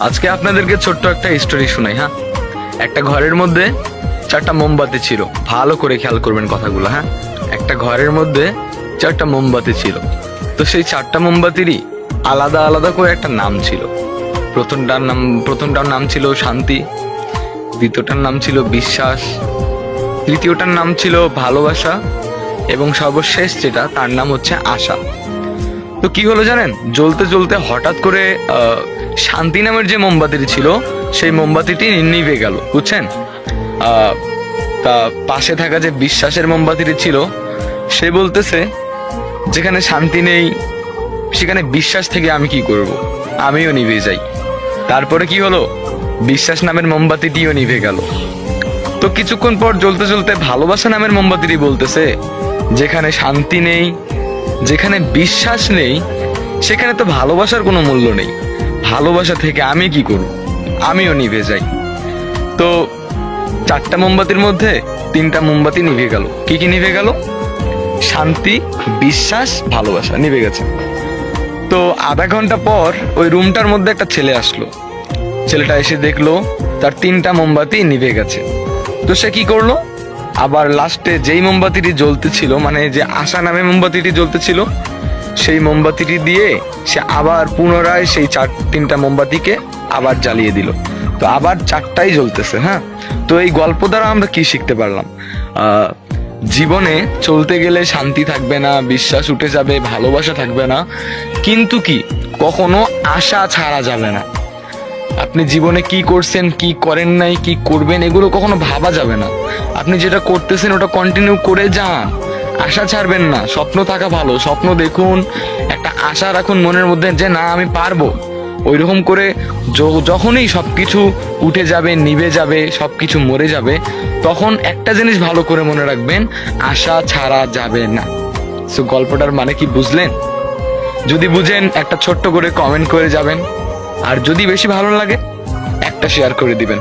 আজকে আপনাদেরকে ছোট্ট একটা স্টোরি শোনাই। হ্যাঁ, একটা ঘরের মধ্যে 4টা মোমবাতি ছিল। ভালো করে খেয়াল করবেন কথাগুলো। হ্যাঁ, একটা ঘরের মধ্যে 4টা মোমবাতি ছিল। তো সেই 4টা মোমবাতিরই আলাদা আলাদা করে একটা নাম ছিল। প্রথমটার নাম ছিল শান্তি, দ্বিতীয়টার নাম ছিল বিশ্বাস, তৃতীয়টার নাম ছিল ভালোবাসা এবং সর্বশেষ যেটা তার নাম হচ্ছে আশা। তো কি হলো জানেন, জ্বলতে জ্বলতে হঠাৎ করে শান্তি নামের যে মোমবাতিটি ছিল সেই মোমবাতিটি নিভে গেল, বুঝছেন। তা পাশে থাকা যে বিশ্বাসের মোমবাতিটি ছিল সে বলতেছে, যেখানে শান্তি নেই সেখানে বিশ্বাস থেকে আমি কি করব, আমিও নিভে যাই। তারপরে কি হলো, বিশ্বাস নামের মোমবাতিটিও নিভে গেল। তো কিছুক্ষণ পর জ্বলতে জ্বলতে ভালোবাসা নামের মোমবাতিটি বলতেছে, যেখানে শান্তি নেই, যেখানে বিশ্বাস নেই, সেখানে তো ভালোবাসার কোনো মূল্য নেই। ভালোবাসা থেকে আমি কি করব, আমিও নিভে যাই। তো 4টা মোমবাতির মধ্যে 3টা মোমবাতি নিভে গেল। কি কি নিভে গেল? শান্তি, বিশ্বাস, ভালোবাসা নিভে গেছে। তো আধা ঘন্টা পর ওই রুমটার মধ্যে একটা ছেলে আসলো। ছেলেটা এসে দেখলো তার 3টা মোমবাতি নিভে গেছে। তো সে কি করলো, আবার লাস্টে যেই মোমবাতিটি জ্বলতেছিল, মানে যে আশা নামে মোমবাতিটি জ্বলতেছিল, সেই মোমবাতিটি দিয়ে সে আবার পুনরায় সেই 3টা মোমবাতিকে আবার জ্বালিয়ে দিল। তো আবার 4টাই জ্বলতেছে। হ্যাঁ, তো এই গল্প দ্বারা আমরা কি শিখতে পারলাম? জীবনে চলতে গেলে শান্তি থাকবে না, বিশ্বাস উঠে যাবে, ভালোবাসা থাকবে না, কিন্তু কি কখনো আশা ছাড়া যাবে না। আপনি জীবনে কি করছেন, কি করেন নাই, কি করবেন, এগুলো কখনো ভাবা যাবে না। আপনি যেটা করতেছেন ওটা কন্টিনিউ করে যান, আশা ছাড়বেন না। স্বপ্ন থাকা ভালো, স্বপ্ন দেখুন, একটা আশা রাখুন মনের মধ্যে যে না আমি পারবো। ওইরকম করে যখনই সবকিছু উঠে যাবে, নিভে যাবে, সবকিছু মরে যাবে, তখন একটা জিনিস ভালো করে মনে রাখবেন, আশা ছাড়া যাবে না। সো গল্পটার মানে কি বুঝলেন? যদি বুঝেন একটা ছোট্ট করে কমেন্ট করে যাবেন, আর যদি বেশি ভালো লাগে একটা শেয়ার করে দিবেন।